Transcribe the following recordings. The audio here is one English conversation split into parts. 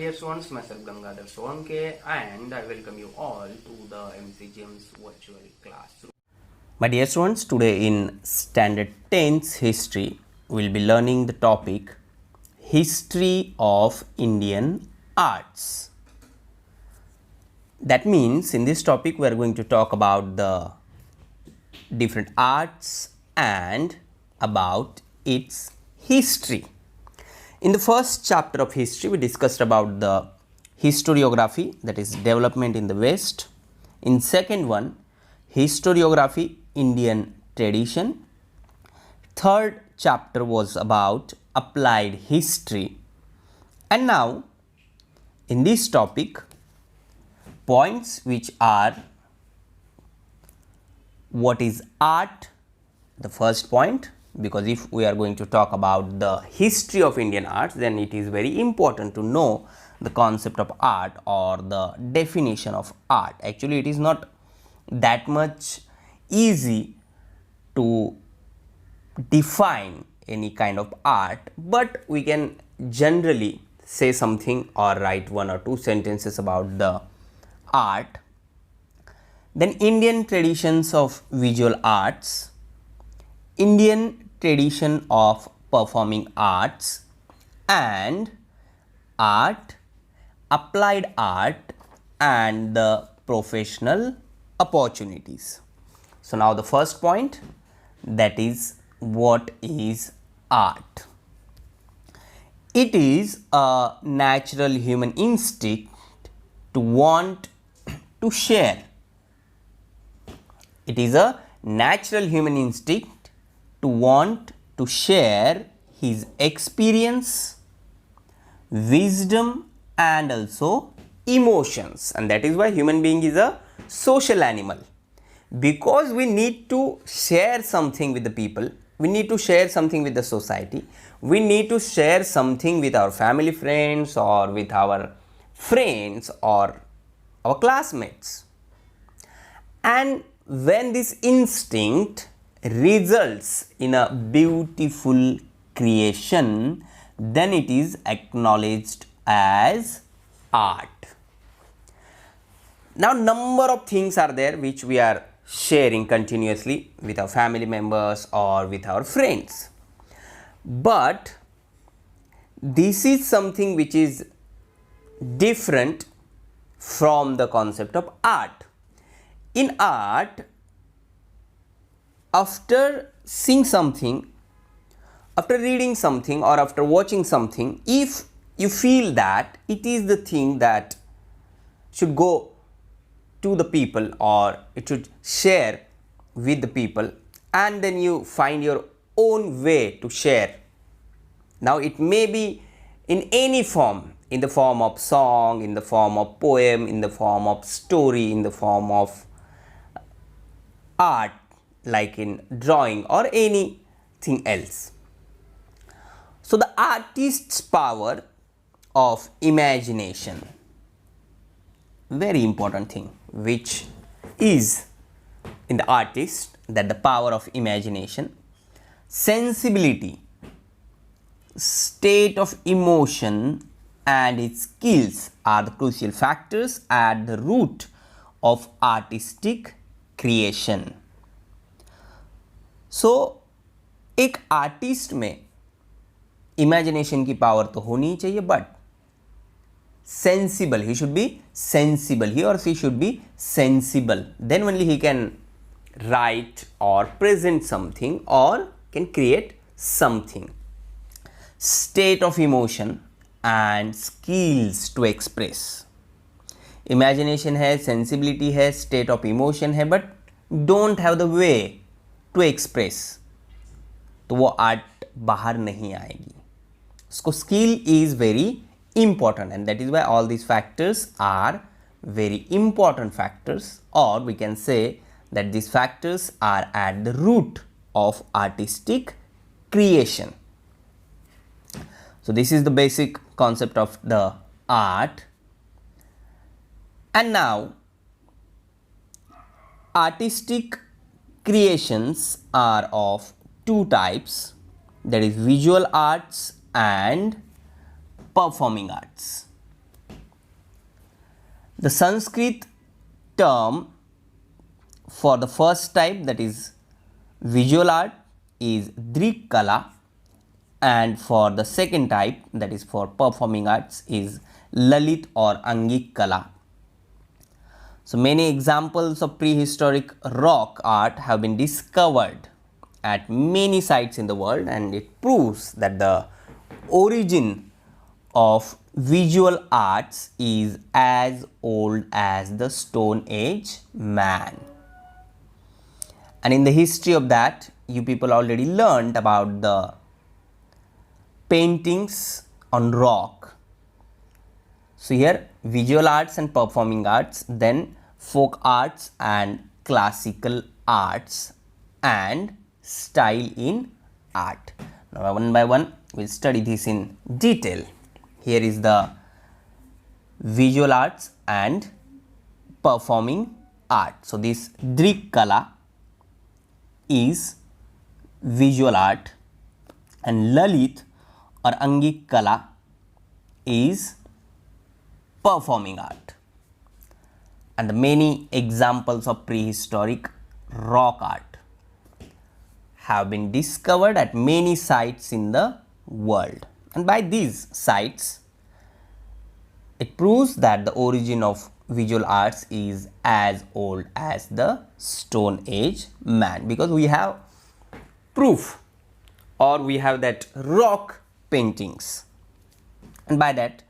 dear students, myself Gangadhar Solanke, and I welcome you all to the MCGM's virtual classroom. My dear students, today in Standard 10th History, we will be learning the topic History of Indian Arts. That means in this topic we are going to talk about the different arts and about its history. In the first chapter of history, we discussed about the historiography, that is development in the West. In second one, historiography, Indian tradition. Third chapter was about applied history. And now, in this topic, points which are what is art, the first point, because if we are going to talk about the history of Indian arts, then it is very important to know the concept of art or the definition of art. Actually, it is not that much easy to define any kind of art, but we can generally say something or write one or two sentences about the art. Then Indian traditions of visual arts, Indian tradition of performing arts, and art, applied art, and the professional opportunities. So now the first point, that is, what is art? It is a natural human instinct to want to share. It is a natural human instinct to want to share his experience, wisdom, and also emotions, and that is why human being is a social animal, because we need to share something with the people, we need to share something with the society, we need to share something with our family friends or with our friends or our classmates. And when this instinct results in a beautiful creation, then it is acknowledged as art. Now, number of things are there which we are sharing continuously with our family members or with our friends, but this is something which is different from the concept of art. In art, after seeing something, after reading something, or after watching something, if you feel that it is the thing that should go to the people or it should share with the people, and then you find your own way to share. Now it may be in any form, in the form of song, in the form of poem, in the form of story, in the form of art, like in drawing or anything else. So the artist's power of imagination, very important thing which is in the artist, that the power of imagination, sensibility, state of emotion, and its skills are the crucial factors at the root of artistic creation. So एक artist में imagination की power तो होनी ही चाहिए, but sensible, he should be sensible, he और she should be sensible, then only he can write और present something और can create something. State of emotion and skills to express. Imagination है, sensibility है, state of emotion है, but don't have the way to express, तो वो art बाहर नहीं आएगी. उसको skill is very important, and that is why all these factors are very important factors, or we can say that these factors are at the root of artistic creation. So this is the basic concept of the art. And now artistic creations are of two types, that is visual arts and performing arts. The Sanskrit term for the first type, that is visual art, is Drik Kala, and for the second type, that is for performing arts, is Lalit or Angik Kala. So many examples of prehistoric rock art have been discovered at many sites in the world, and it proves that the origin of visual arts is as old as the Stone Age man. And in the history of that, you people already learned about the paintings on rock. So here visual arts and performing arts, then folk arts and classical arts, and style in art. Now one by one we'll study this in detail. Here is the visual arts and performing art. So this Drik Kala is visual art, and Lalit or Angik Kala is performing art. And the many examples of prehistoric rock art have been discovered at many sites in the world. And by these sites, it proves that the origin of visual arts is as old as the Stone Age man, because we have proof, or we have that rock paintings, and by that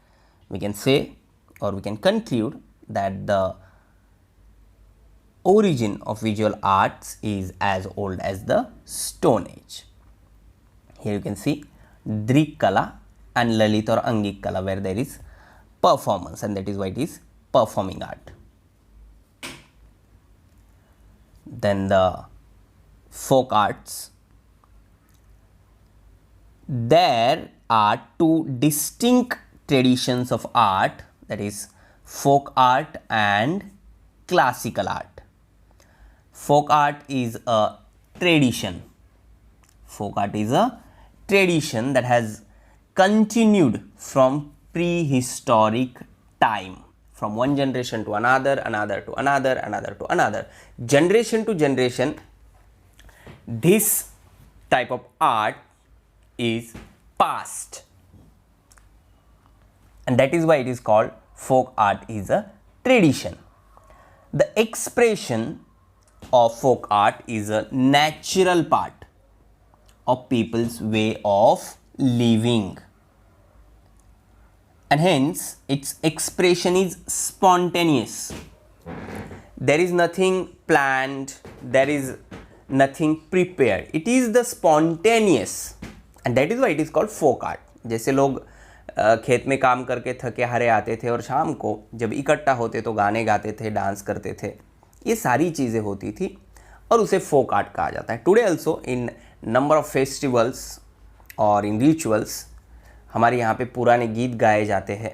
we can say, or we can conclude, that the origin of visual arts is as old as the Stone Age. Here you can see Drik Kala and Lalit or Angik Kala, where there is performance, and that is why it is performing art. Then the folk arts. There are two distinct traditions of art, that is folk art and classical art. Folk art is a tradition. Folk art is a tradition that has continued from prehistoric time, from one generation to another, another to another, another to another. Generation to generation, this type of art is passed, and that is why it is called folk art is a tradition. The expression of folk art is a natural part of people's way of living, and hence its expression is spontaneous. There is nothing planned, there is nothing prepared, it is the spontaneous, and that is why it is called folk art. जैसे लोग खेत में काम करके थके हारे आते थे और शाम को जब इकट्ठा होते तो गाने गाते थे, डांस करते थे, ये सारी चीज़ें होती थी और उसे फोक आर्ट कहा जाता है. Today also in number of festivals और इन रिचुअल्स हमारे यहाँ पे पुराने गीत गाए जाते हैं,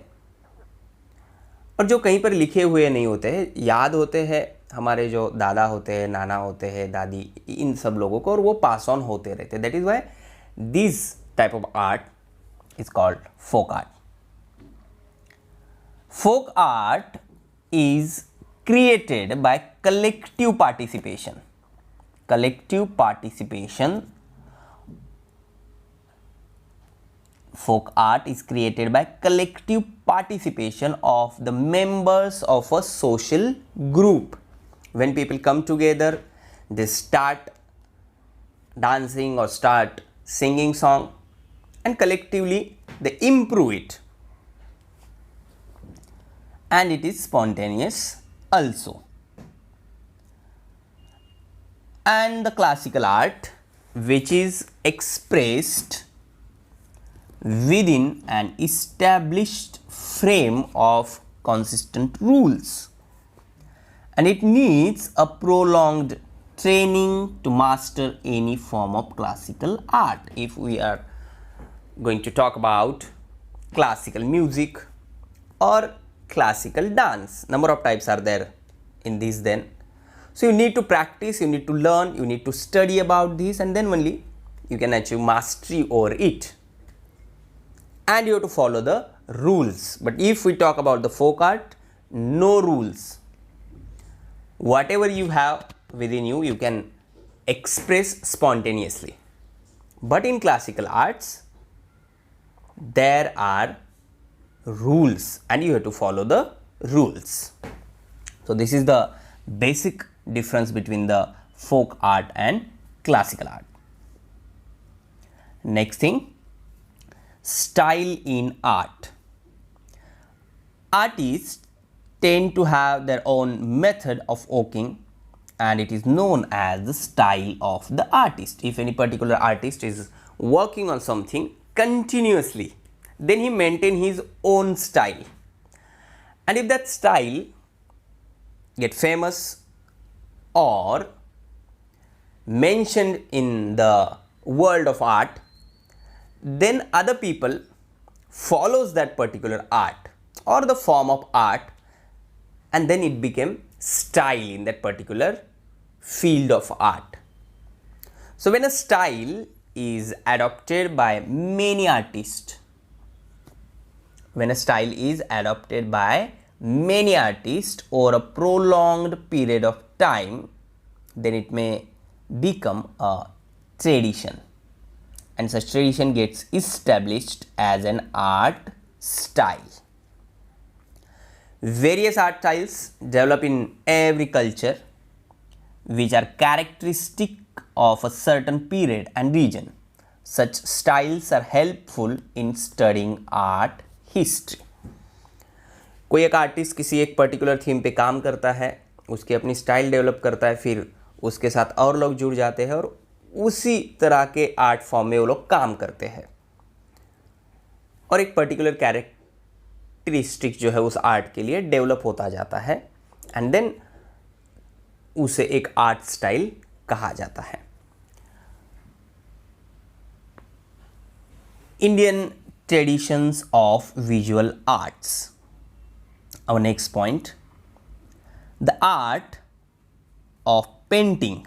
और जो कहीं पर लिखे हुए नहीं होते हैं, याद होते हैं हमारे जो दादा होते हैं, नाना होते हैं, दादी, इन सब लोगों को, और वो पास ऑन होते रहते हैं. That is why this type of art is called folk art. Folk art is created by collective participation. Collective participation. Folk art is created by collective participation of the members of a social group. When people come together, they start dancing or start singing song, and collectively they improve it, and it is spontaneous also. And the classical art, which is expressed within an established frame of consistent rules, and it needs a prolonged training to master any form of classical art. If we are going to talk about classical music or classical dance, number of types are there in this then. So you need to practice, you need to learn, you need to study about this, and then only you can achieve mastery over it, and you have to follow the rules. But if we talk about the folk art, no rules. Whatever you have within you, you can express spontaneously. But in classical arts, there are rules and you have to follow the rules. So this is the basic difference between the folk art and classical art. Next thing, style in art. Artists tend to have their own method of working and it is known as the style of the artist. If any particular artist is working on something continuously, then he maintains his own style. And if that style get famous or mentioned in the world of art, then other people follows that particular art or the form of art, and then it became style in that particular field of art. So when a style is adopted by many artists, over a prolonged period of time, then it may become a tradition, and such tradition gets established as an art style. Various art styles develop in every culture which are characteristic of a certain period and region. Such styles are helpful in studying art history. कोई एक artist किसी एक particular theme पे काम करता है, उसकी अपनी स्टाइल डेवलप करता है, फिर उसके साथ और लोग जुड़ जाते हैं और उसी तरह के आर्ट फॉर्म में वो लोग काम करते हैं और एक पर्टिकुलर कैरेक्टरिस्टिक जो है उस आर्ट के लिए डेवलप होता जाता है एंड देन उसे एक आर्ट स्टाइल कहा जाता है. Indian traditions of visual arts. Our next point, the art of painting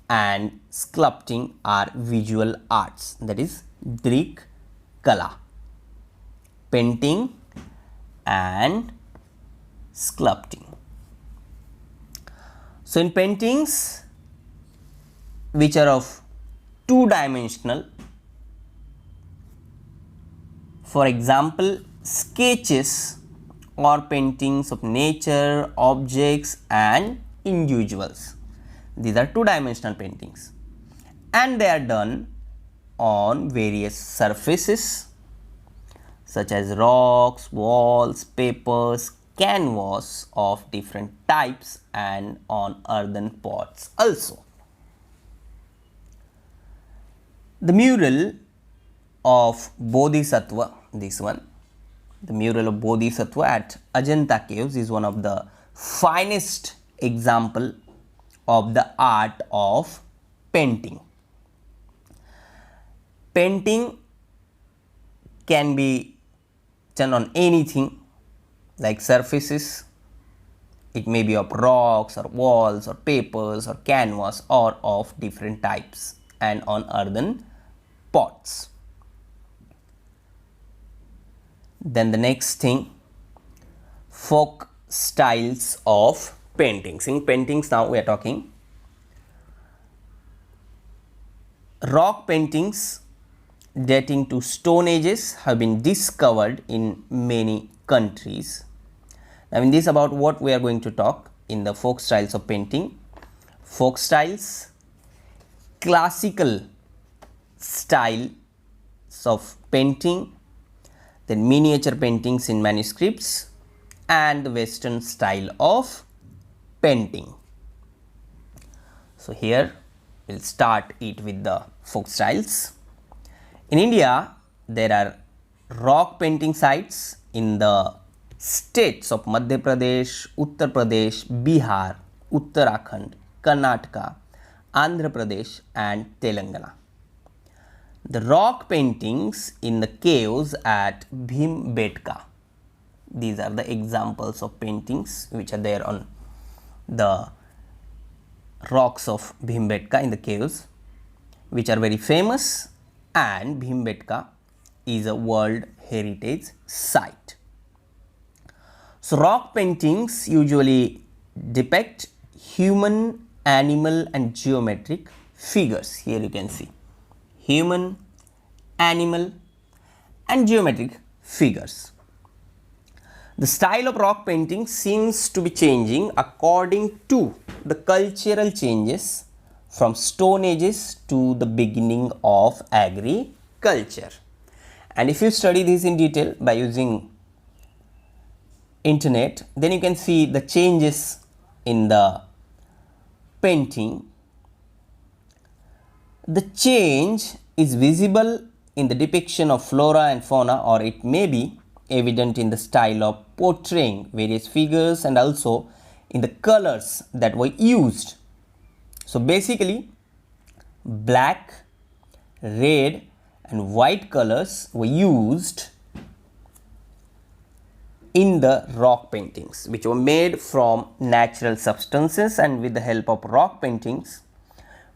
and sculpting are visual arts, that is Drik Kala. Painting and sculpting. So in paintings which are of two-dimensional, for example sketches or paintings of nature, objects and individuals. These are two-dimensional paintings and they are done on various surfaces such as rocks, walls, papers, canvas of different types and on earthen pots also. The mural of Bodhisattva, this one, the mural of Bodhisattva at Ajanta caves is one of the finest example of the art of painting. Painting can be done on anything like surfaces. It may be of rocks or walls or papers or canvas or of different types and on earthen pots. Then the next thing, folk styles of paintings. In paintings now we are talking. Rock paintings dating to Stone Ages have been discovered in many countries. Now in this about what we are going to talk in the folk styles of painting. Folk styles, classical styles of painting, then miniature paintings in manuscripts and the Western style of painting. So here we'll start it with the folk styles. In India there are rock painting sites in the states of Madhya Pradesh, Uttar Pradesh, Bihar, Uttarakhand, Karnataka, Andhra Pradesh and Telangana. The rock paintings in the caves at Bhimbetka. These are the examples of paintings which are there on the rocks of Bhimbetka in the caves, which are very famous, and Bhimbetka is a World Heritage Site. So rock paintings usually depict human, animal and geometric figures. Here you can see human, animal and geometric figures. The style of rock painting seems to be changing according to the cultural changes from Stone Ages to the beginning of agriculture. And if you study this in detail by using internet, then you can see the changes in the painting. The change is visible in the depiction of flora and fauna, or it may be evident in the style of portraying various figures and also in the colors that were used. So basically, black, red and white colors were used in the rock paintings, which were made from natural substances, and with the help of rock paintings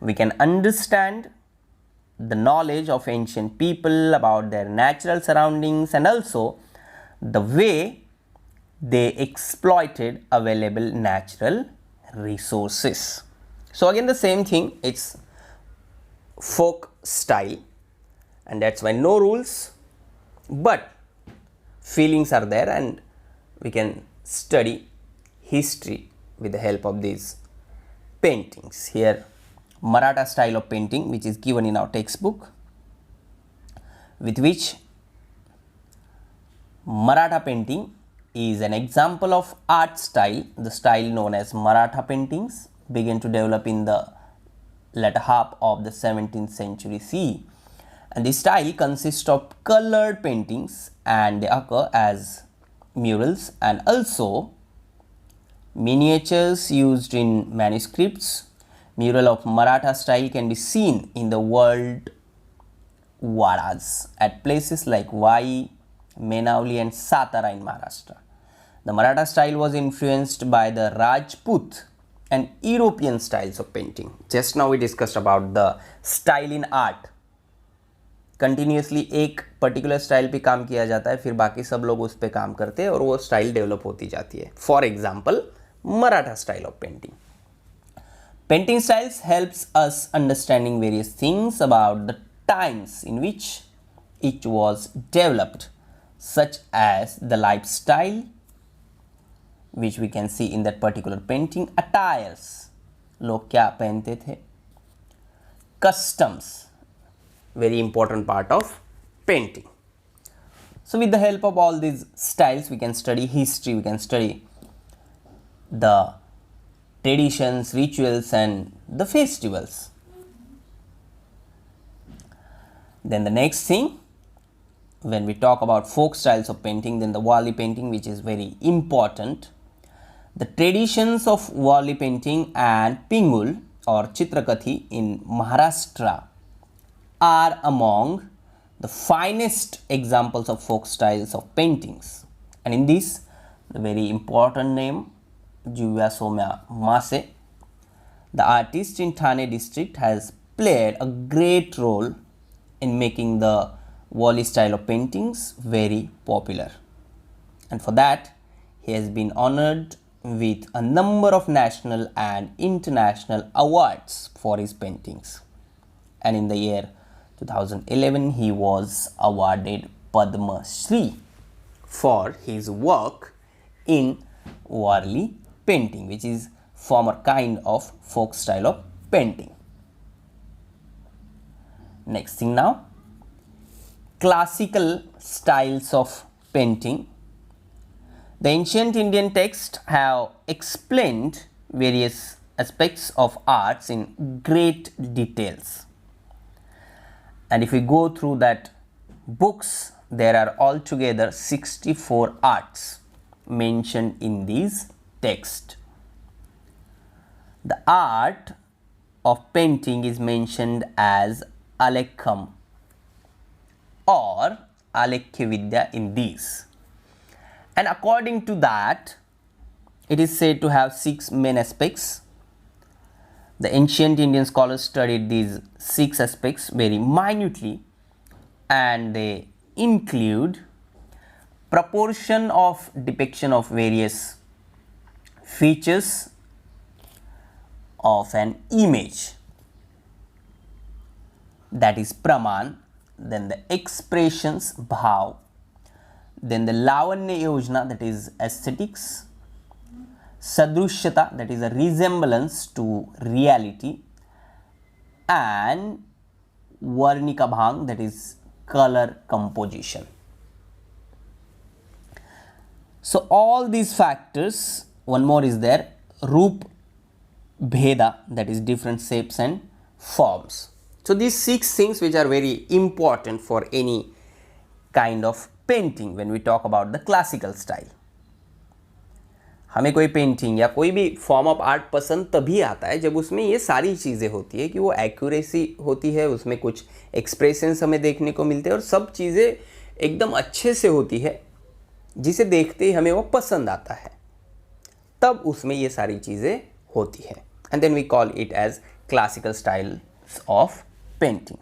we can understand the knowledge of ancient people about their natural surroundings and also the way they exploited available natural resources. So again the same thing, it's folk style, and that's why no rules but feelings are there, and we can study history with the help of these paintings. Here Maratha style of painting, which is given in our textbook, with which Maratha painting is an example of art style. The style known as Maratha paintings began to develop in the latter half of the 17th century CE, and this style consists of colored paintings and they occur as murals and also miniatures used in manuscripts. Mural of Maratha style can be seen in the world Vadas at places like Vai, Menauli and Satara in Maharashtra. The Maratha style was influenced by the Rajput and European styles of painting. Just now we discussed about the style in art. Continuously एक particular style पे काम किया जाता है, फिर बाकी सब लोग उस पर काम करते हैं और वो स्टाइल डेवलप होती जाती है. For example Maratha style of painting. Painting styles helps us understanding various things about the times in which it was developed, such as the lifestyle, which we can see in that particular painting, attires, लोग क्या पहनते थे, customs, very important part of painting. So with the help of all these styles we can study history, we can study the traditions, rituals and the festivals. Then the next thing, when we talk about folk styles of painting, then the Wali painting, which is very important. The traditions of Wali painting and Pingul or Chitrakathi in Maharashtra are among the finest examples of folk styles of paintings. And in this, the very important name Jivya Somya Mase, the artist in Thane district, has played a great role in making the Wali style of paintings very popular, and for that he has been honored with a number of national and international awards for his paintings, and in the year 2011 he was awarded Padma Shri for his work in Wali painting, which is former kind of folk style of painting. Next thing now, classical styles of painting. The ancient Indian texts have explained various aspects of arts in great details, and if we go through that books, there are altogether 64 arts mentioned in these texts. The art of painting is mentioned as Alekham or Alekhya Vidya in these, and according to that it is said to have 6 main aspects. The ancient Indian scholars studied these 6 aspects very minutely, and they include proportion of depiction of various features of an image, that is praman, then the expressions bhav, then the lavanya yojana, that is aesthetics, sadrushyata, that is a resemblance to reality, and varnika bhang, that is color composition. So all these factors, one more is there, roop bheda, that is different shapes and forms. So these 6 things which are very important for any kind of painting when we talk about the classical style. हमें कोई painting या कोई भी form of art पसंद तभी आता है जब उसमें ये सारी चीज़ें होती है कि वो एक्यूरेसी होती है, उसमें कुछ एक्सप्रेशंस हमें देखने को मिलते हैं और सब चीज़ें एकदम अच्छे से होती है जिसे देखते ही हमें वो पसंद आता है, तब उसमें ये सारी चीज़ें होती है. And then we call it as classical styles of painting.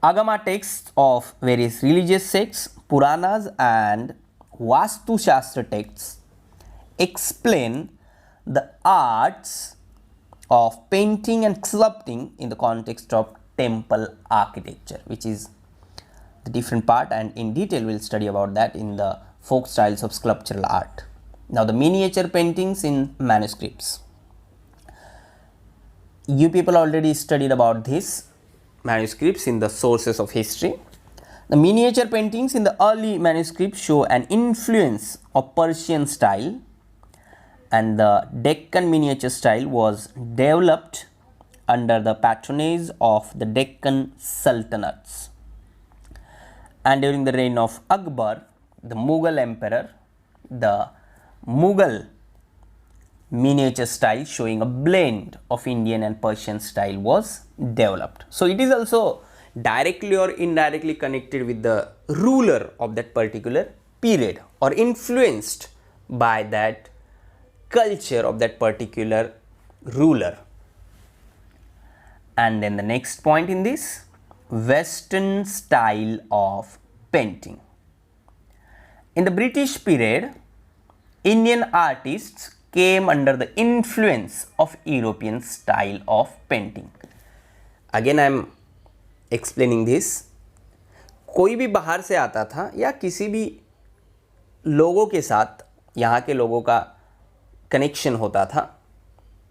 Agama texts of various religious sects, Puranas and Vastu Shastra texts explain the arts of painting and sculpting in the context of temple architecture, which is the different part, and in detail we'll study about that in the folk styles of sculptural art. Now the miniature paintings in manuscripts. You people already studied about this. Manuscripts in the sources of history. The miniature paintings in the early manuscripts show an influence of Persian style, and the Deccan miniature style was developed under the patronage of the Deccan Sultanates. And during the reign of Akbar, the Mughal emperor, the Mughal miniature style showing a blend of Indian and Persian style was developed. So it is also directly or indirectly connected with the ruler of that particular period or influenced by that culture of that particular ruler. And then the next point in this, Western style of painting. In the British period, Indian artists came under the influence of European style of painting. Again I am explaining this. कोई भी बाहर से आता था या किसी भी लोगों के साथ यहाँ के लोगों का कनेक्शन होता था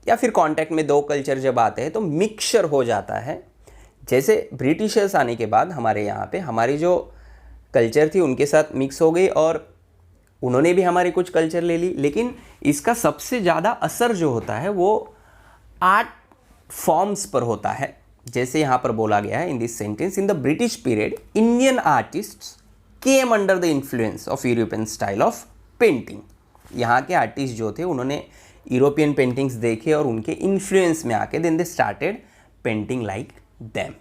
या फिर कांटेक्ट में दो कल्चर जब आते हैं तो मिक्सचर हो जाता है. जैसे ब्रिटिशर्स आने के बाद हमारे यहाँ पे हमारी जो कल्चर थी उनके साथ मिक्स हो गई और उन्होंने भी हमारे कुछ कल्चर ले ली, लेकिन इसका सबसे ज़्यादा असर जो होता है वो आर्ट फॉर्म्स पर होता है. जैसे यहाँ पर बोला गया है in this sentence, in the British period Indian artists came under the influence of European style of painting. यहाँ के आर्टिस्ट जो थे उन्होंने यूरोपियन पेंटिंग्स देखे और उनके इन्फ्लुएंस में आके then they started painting like them.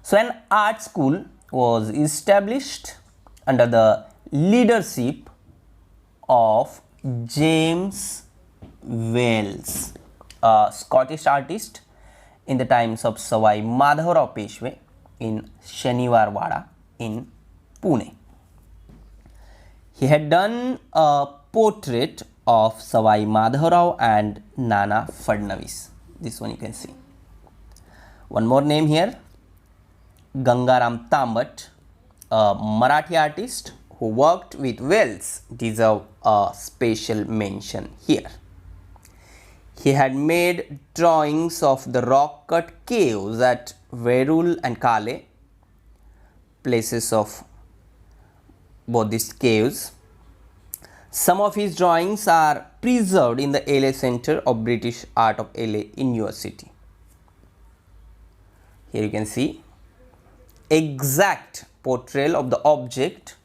So an art school was established under the leadership of James Wales, a Scottish artist in the times of Savai Madhavrao Peshwe in Shaniwarwada in Pune. He had done a portrait of Savai Madhavrao and Nana Fadnavis. This one you can see. One more name here, Gangaram Tambat, a Marathi artist who worked with Wales, deserve a special mention here. He had made drawings of the rock-cut caves at Verul and Kale, places of both these caves. Some of his drawings are preserved in the LA Center of British Art of LA in your city. Here you can see exact portrayal of the object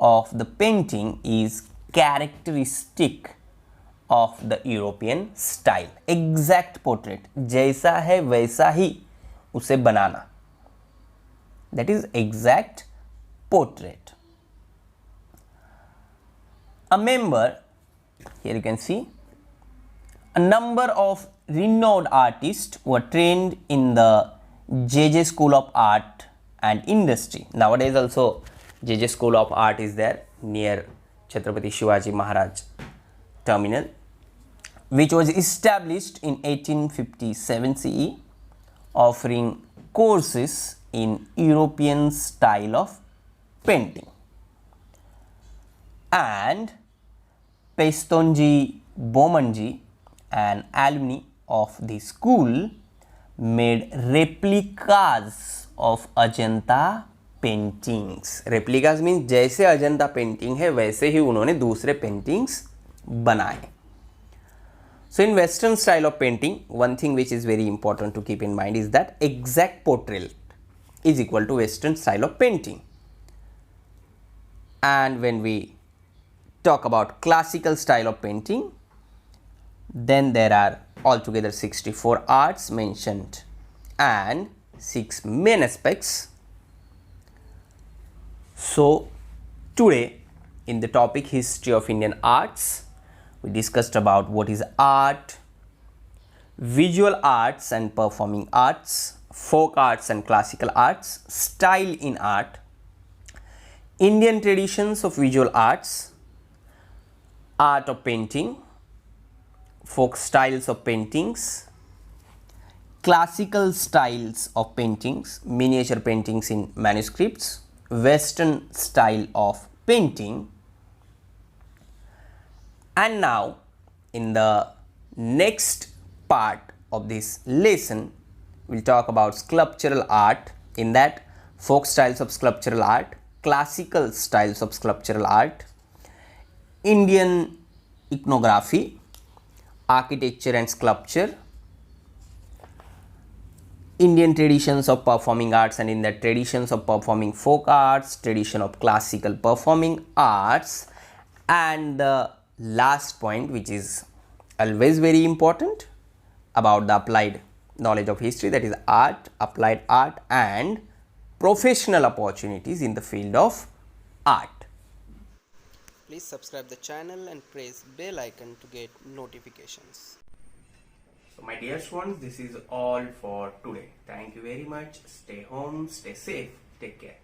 of the painting is characteristic of the European style. Exact portrait, जैसा है वैसा ही उसे बनाना, that is exact portrait. A member, here you can see, a number of renowned artists were trained in the JJ School of Art and Industry. Nowadays also JJ School of Art is there near Chhatrapati Shivaji Maharaj Terminal, which was established in 1857 CE, offering courses in European style of painting. And Pestonji Bomanji, an alumni of the school, made replicas of Ajanta paintings. Replicas means जैसे Ajanta painting है वैसे ही उन्होंने दूसरे paintings बनाए. So in Western style of painting, one thing which is very important to keep in mind is that exact portrait is equal to Western style of painting. And when we talk about classical style of painting, then there are altogether 64 arts mentioned and 6 main aspects. So today in the topic history of Indian arts, we discussed about what is art, visual arts and performing arts, folk arts and classical arts, style in art, Indian traditions of visual arts, art of painting, folk styles of paintings, classical styles of paintings, miniature paintings in manuscripts, Western style of painting. And now in the next part of this lesson, we'll talk about sculptural art. In that, folk styles of sculptural art, classical styles of sculptural art, Indian iconography, architecture and sculpture, Indian traditions of performing arts, and in the traditions of performing folk arts, tradition of classical performing arts, and the last point, which is always very important, about the applied knowledge of history, that is art, applied art and professional opportunities in the field of art. Please subscribe the channel and press bell icon to get notifications. So my dear students, this is all for today. Thank you very much. Stay home, stay safe, take care.